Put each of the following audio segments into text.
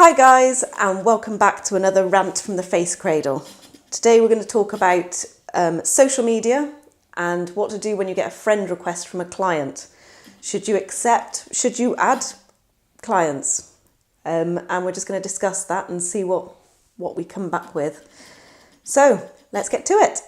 Hi guys, and welcome back to another rant from the Face Cradle. Today we're going to talk about social media and what to do when you get a friend request from a client. Should you add clients? And we're just going to discuss that and see what we come back with. So let's get to it.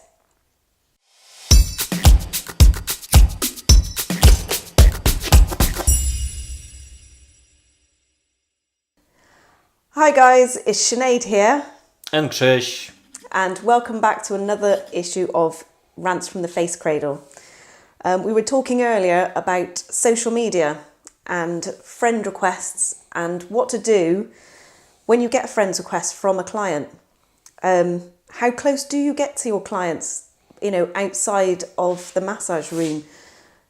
Hi guys, it's Sinead here. And Krzys. And welcome back to another issue of Rants from the Face Cradle. We were talking earlier about social media and friend requests and what to do when you get a friend's request from a client. How close do you get to your clients, outside of the massage room?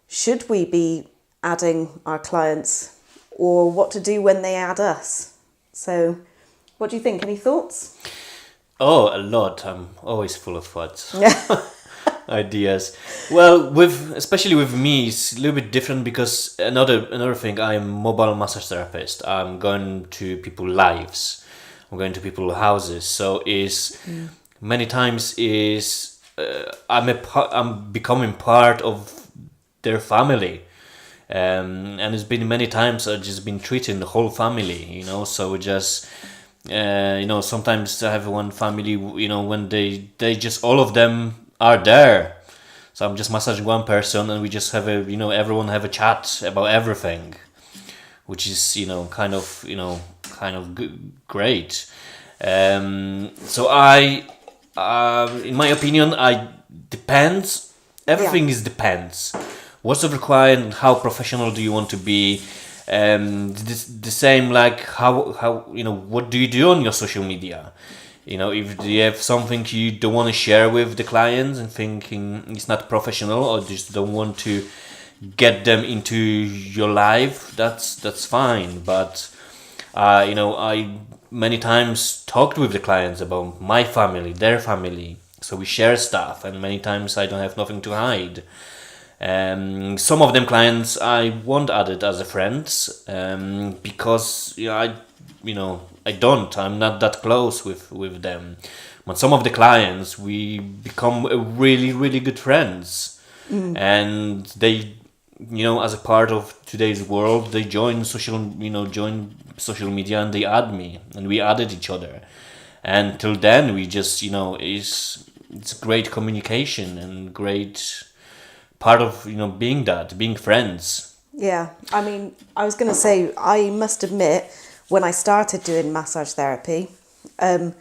Should we be adding our clients, or what to do when they add us? So, what do you think? Any thoughts? Oh, a lot. I'm always full of thoughts, ideas. Well, especially with me, it's a little bit different because another thing. I'm a mobile massage therapist. I'm going to people's lives. I'm going to people's houses. So many times I'm becoming part of their family. And it's been many times I've just been treating the whole family, so we just, sometimes I have one family, when they just, all of them are there. So I'm just massaging one person and we just have everyone have a chat about everything, which is, kind of great. So in my opinion, depends. Everything depends. What's required and how professional do you want to be? The same like how what do you do on your social media? If you have something you don't want to share with the clients and thinking it's not professional or just don't want to get them into your life, that's fine. But I many times talked with the clients about my family, their family, so we share stuff, and many times I don't have nothing to hide. Some of them clients I won't add it as a friends because I'm not that close with them. But some of the clients we become really, really good friends, and they as a part of today's world they join social media and they add me and we added each other, and till then we just it's great communication and great part of being friends. Yeah, I mean, I was going to say, I must admit, when I started doing massage therapy, I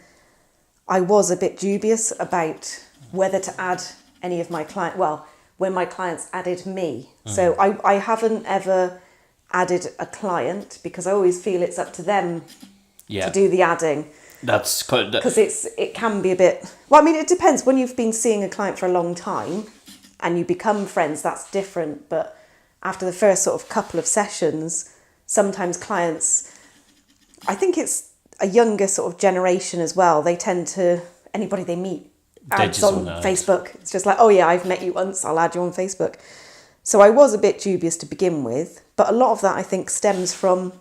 was a bit dubious about whether to add any of my clients. Well, when my clients added me. So I haven't ever added a client because I always feel it's up to them to do the adding. That's because it can be a bit. Well, I mean, it depends. When you've been seeing a client for a long time and you become friends, that's different. But after the first sort of couple of sessions, sometimes clients, I think it's a younger sort of generation as well. They tend to, anybody they meet adds on Facebook. It's just like, oh yeah, I've met you once, I'll add you on Facebook. So I was a bit dubious to begin with, but a lot of that I think stems from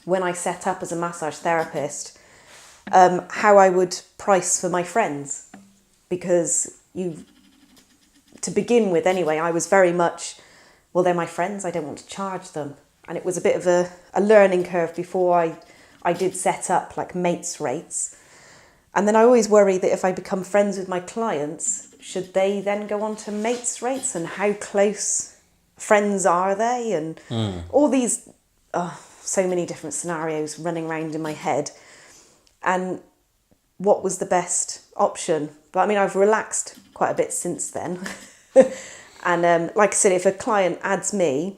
when I set up as a massage therapist, how I would price for my friends. Because to begin with anyway, I was very much, well, they're my friends, I don't want to charge them. And it was a bit of a learning curve before I did set up like mates rates. And then I always worry that if I become friends with my clients, should they then go on to mates rates, and how close friends are they? And all these, so many different scenarios running around in my head. And what was the best option? But I mean, I've relaxed quite a bit since then. And like I said, if a client adds me,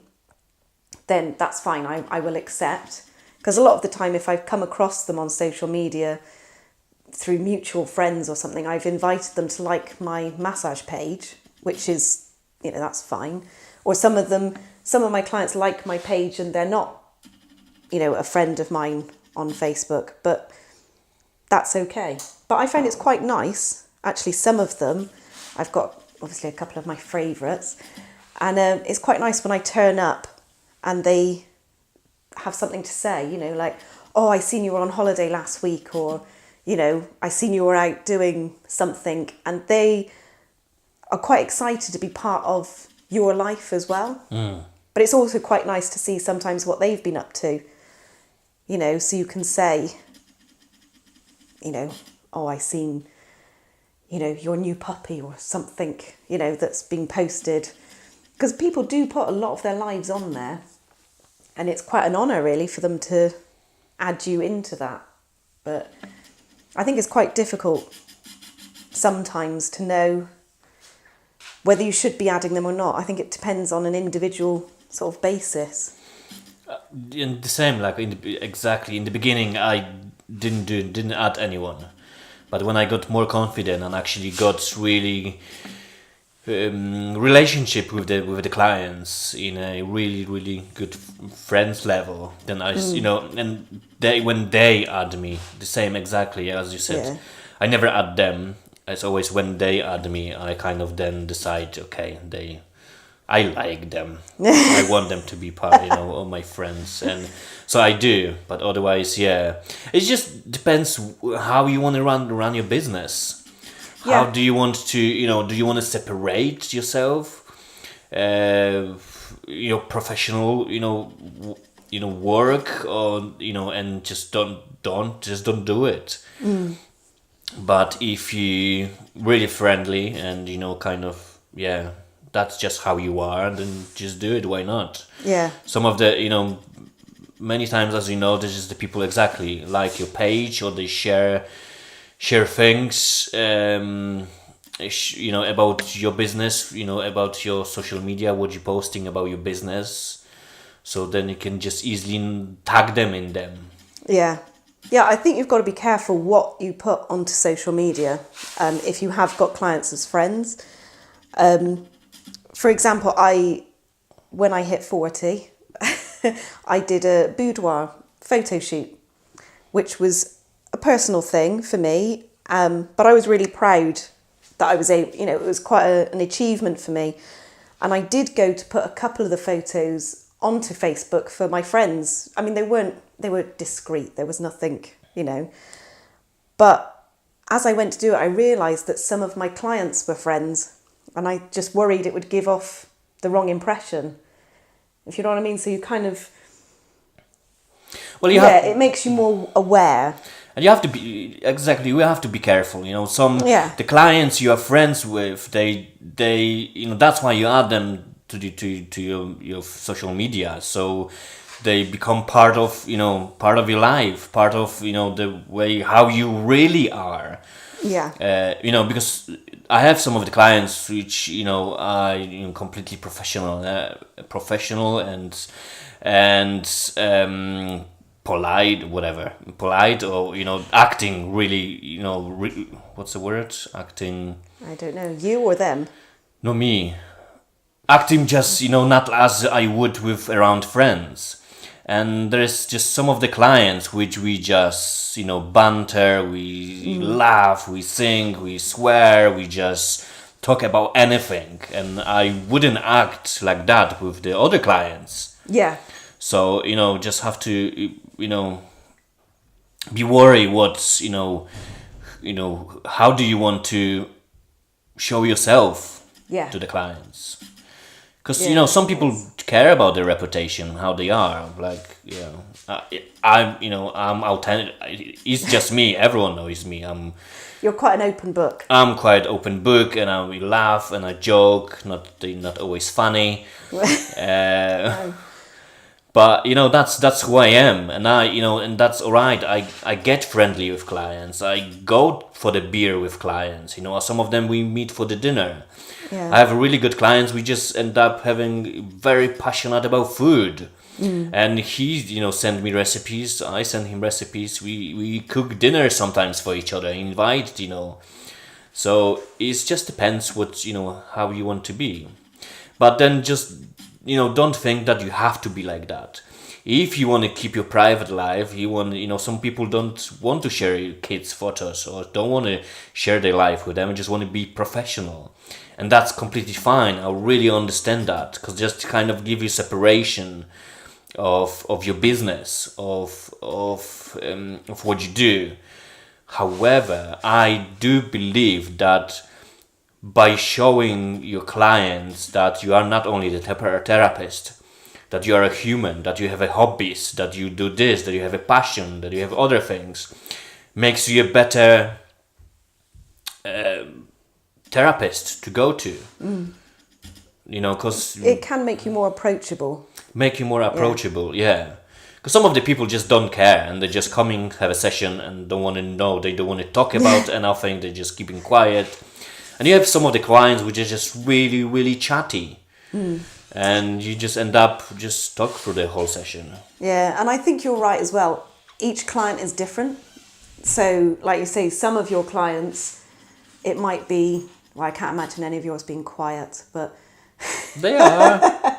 then that's fine. I will accept. Because a lot of the time, if I've come across them on social media through mutual friends or something, I've invited them to like my massage page, which is, that's fine. Or some of my clients like my page and they're not, a friend of mine on Facebook, but that's okay. But I find it's quite nice. Actually, some of them, I've got obviously a couple of my favourites, and it's quite nice when I turn up and they have something to say, like, oh, I seen you were on holiday last week, or, you know, I seen you were out doing something, and they are quite excited to be part of your life as well. But it's also quite nice to see sometimes what they've been up to, you know, so you can say, you know, oh, I seen, you know, your new puppy or something, you know, that's been posted. Because people do put a lot of their lives on there, and it's quite an honour really for them to add you into that. But I think it's quite difficult sometimes to know whether you should be adding them or not. I think it depends on an individual sort of basis. In the same, like exactly in the beginning, I didn't add anyone, but when I got more confident and actually got really relationship with the clients in a really good friends level, then I you know, and when they add me, the same exactly as you said. I never add them. It's always when they add me, I kind of then decide, okay, I like them. I want them to be part, you know, of my friends, and so I do. But otherwise, yeah, it just depends how you want to run your business. How do you want to, you know, do you want to separate yourself, your professional, you know, work, or, you know, and just don't do it. But if you really friendly and, you know, kind of, yeah, that's just how you are, then just do it. Why not? Yeah. Some of the, you know, many times, as you know, there's just the people exactly like your page, or they share things, you know, about your business, you know, about your social media, what you're posting about your business. So then you can just easily tag them in them. Yeah. Yeah, I think you've got to be careful what you put onto social media if you have got clients as friends. For example, when I hit 40, I did a boudoir photo shoot, which was a personal thing for me, but I was really proud that I was able, you know, it was quite an achievement for me. And I did go to put a couple of the photos onto Facebook for my friends. I mean, they were discreet, there was nothing, you know. But as I went to do it, I realised that some of my clients were friends, and I just worried it would give off the wrong impression, if you know what I mean. So you kind of, it makes you more aware. And you have to be we have to be careful, you know. The clients you are friends with, they you know, that's why you add them to your social media, so they become part of your life, part of, you know, the way how you really are. You know, because I have some of the clients which, you know, are, you know, completely professional and polite, or, you know, acting really, you know, what's the word? Acting. I don't know, you or them? No, me. Acting just, you know, not as I would with around friends. And there's just some of the clients which we just, you know, banter, we laugh, we sing, we swear, we just talk about anything. And I wouldn't act like that with the other clients. Yeah. So, you know, just have to, you know, be worried what's, you know, how do you want to show yourself to the clients? Because, you know, some people care about their reputation, how they are. Like, you know, I'm authentic. It's just me. Everyone knows me. You're quite an open book. I'm quite open book, and we laugh and I joke. Not always funny. No. But, you know, that's who I am, and and that's all right. I get friendly with clients. I go for the beer with clients. You know, some of them we meet for the dinner. Yeah. I have really good clients. We just end up having very passionate about food, and he, you know, send me recipes. I send him recipes. We cook dinner sometimes for each other. Invite, you know. So it just depends what, you know, how you want to be, but then just, you know, don't think that you have to be like that. If you want to keep your private life, you know, some people don't want to share your kids' photos or don't want to share their life with them and just want to be professional. And that's completely fine. I really understand that, because just to kind of give you separation of your business, of what you do. However, I do believe that by showing your clients that you are not only the therapist, that you are a human, that you have a hobbies, that you do this, that you have a passion, that you have other things, makes you a better therapist to go to. You know, because It can make you more approachable. make you more approachable, yeah. Because some of the people just don't care and they just coming, have a session and don't want to know, they don't want to talk about anything, they're just keeping quiet. And you have some of the clients which are just really, really chatty. And you just end up just talk through the whole session. Yeah, and I think you're right as well. Each client is different. So, like you say, some of your clients, it might be, well, I can't imagine any of yours being quiet, but... They are.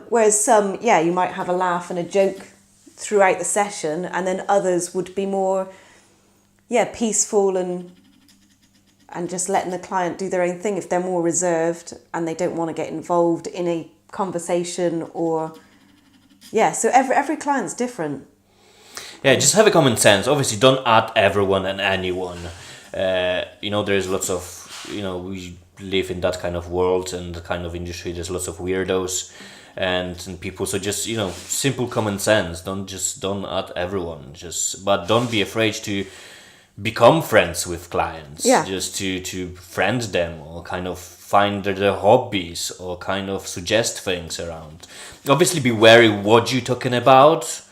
Whereas some, you might have a laugh and a joke throughout the session, and then others would be more, peaceful and just letting the client do their own thing if they're more reserved and they don't want to get involved in a conversation or... Yeah, so every client's different. Yeah, just have a common sense. Obviously, don't add everyone and anyone. There's lots of, we live in that kind of world and the kind of industry. There's lots of weirdos and people. So just, simple common sense. Don't add everyone. But don't be afraid to become friends with clients. Yeah. Just to friend them or kind of find their hobbies or kind of suggest things around. Obviously, be wary what you're talking about.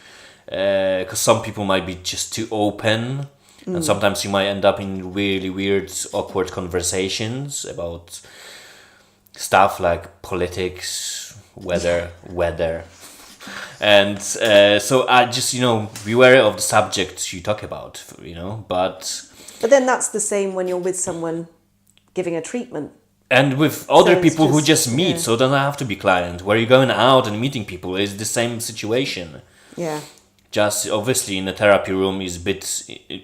Because some people might be just too open, and sometimes you might end up in really weird, awkward conversations about stuff like politics, weather, and so I just be wary of the subjects you talk about, but then that's the same when you're with someone giving a treatment. And with other So it's people who just- just meet, so don't have to be client. Where you're going out and meeting people is the same situation. Yeah. Just obviously in a therapy room is a bit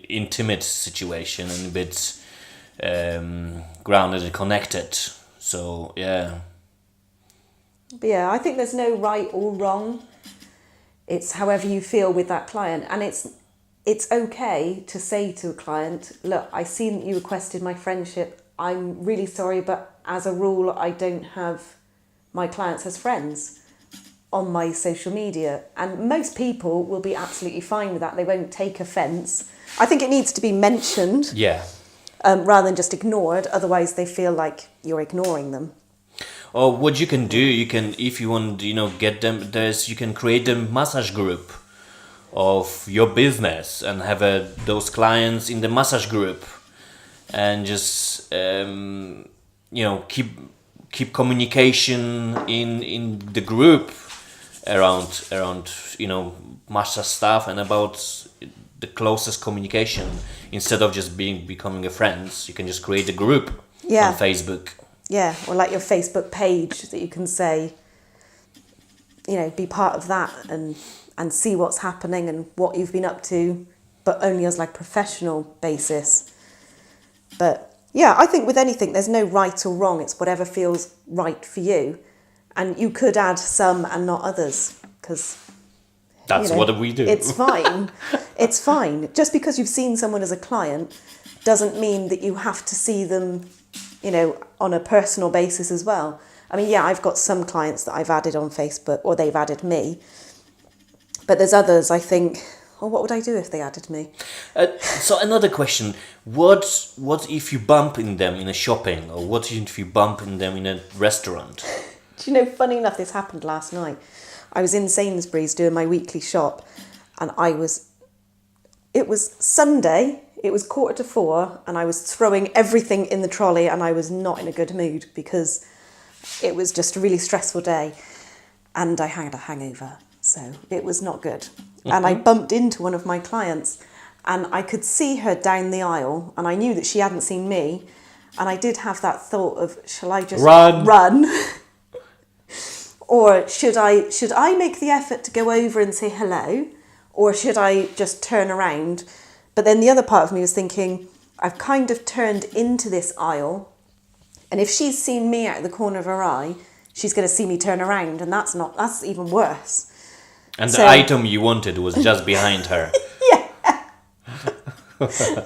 intimate situation and a bit grounded and connected. So yeah. But I think there's no right or wrong. It's however you feel with that client, and it's okay to say to a client, look, I seen that you requested my friendship. I'm really sorry, but as a rule, I don't have my clients as friends on my social media. And most people will be absolutely fine with that. They won't take offence. I think it needs to be mentioned Yeah. rather than just ignored. Otherwise, they feel like you're ignoring them. Or what you can do, you can, if you want, get them, you can create a massage group of your business and have those clients in the massage group and just, keep communication in the group around massage stuff and about the closest communication instead of just becoming a friends. You can just create a group on Facebook. Yeah, or like your Facebook page that you can say, be part of that and see what's happening and what you've been up to, but only as like professional basis. But I think with anything, there's no right or wrong. It's whatever feels right for you. And you could add some and not others because... That's what we do. It's fine. It's fine. Just because you've seen someone as a client doesn't mean that you have to see them, on a personal basis as well. I mean, I've got some clients that I've added on Facebook or they've added me. But there's others I think, what would I do if they added me? So another question, what if you bump in them in a shopping or what if you bump in them in a restaurant? Do you know, funny enough, this happened last night. I was in Sainsbury's doing my weekly shop and it was Sunday, it was 3:45 and I was throwing everything in the trolley and I was not in a good mood because it was just a really stressful day and I had a hangover, so it was not good. And I bumped into one of my clients and I could see her down the aisle and I knew that she hadn't seen me and I did have that thought of, shall I just run? Or should I make the effort to go over and say hello? Or should I just turn around? But then the other part of me was thinking, I've kind of turned into this aisle. And if she's seen me out of the corner of her eye, she's going to see me turn around. And that's even worse. And So- the item you wanted was just behind her.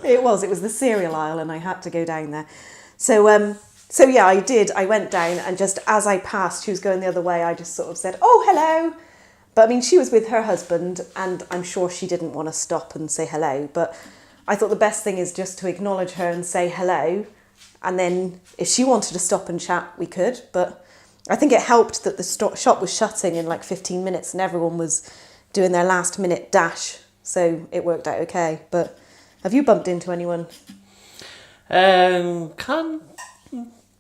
It was the cereal aisle, and I had to go down there. So yeah, I did. I went down, and just as I passed, she was going the other way. I just sort of said, "Oh, hello." But I mean, she was with her husband, and I'm sure she didn't want to stop and say hello. But I thought the best thing is just to acknowledge her and say hello. And then if she wanted to stop and chat, we could. But I think it helped that the shop was shutting in like 15 minutes and everyone was doing their last minute dash. So it worked out okay. But have you bumped into anyone? Can't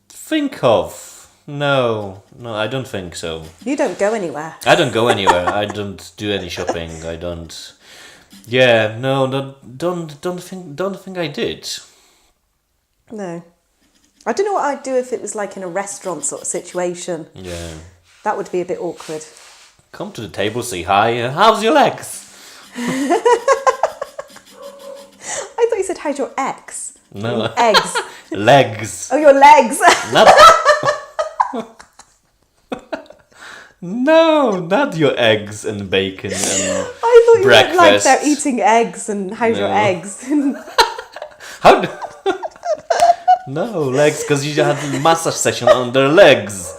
think of. No, I don't think so. You don't go anywhere. I don't go anywhere. I don't do any shopping. I don't. Yeah, no, don't think I did. No. I don't know what I'd do if it was like in a restaurant sort of situation. Yeah. That would be a bit awkward. Come to the table, say hi. How's your legs? I thought you said, how's your ex? No. Eggs. Legs. Oh, your legs. Not. No, not your eggs and bacon and I thought you meant like breakfast. they're eating eggs and how's your No. eggs? How? No, legs, because you had a massage session on their legs.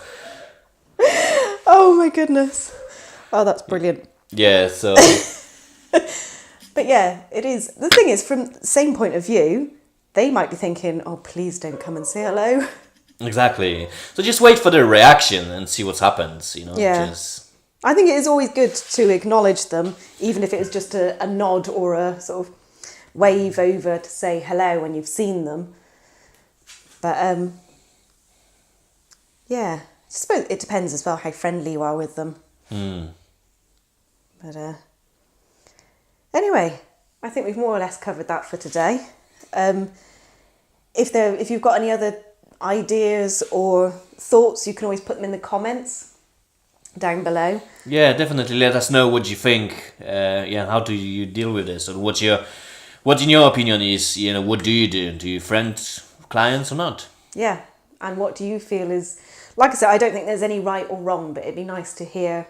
Oh my goodness. Oh, that's brilliant. Yeah, so But yeah, it is. The thing is, from the same point of view, they might be thinking, oh, please don't come and say hello. exactly. So just wait for their reaction and see what happens. Yeah. Just I think it is always good to acknowledge them, even if it is just a nod or a sort of wave over to say hello when you've seen them. But yeah, I suppose it depends as well how friendly you are with them. But anyway, I think we've more or less covered that for today. If you've got any other ideas or thoughts, you can always put them in the comments down below. yeah, definitely let us know what you think. How do you deal with this, or what in your opinion is what do you do? Do you friend clients or not? Yeah, and what do you feel is, like I said, I don't think there's any right or wrong, but it'd be nice to hear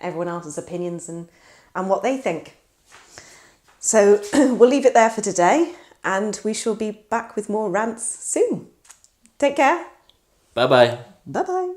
everyone else's opinions and what they think. So we'll leave it there for today, and we shall be back with more rants soon. Take care. Bye bye. Bye-bye.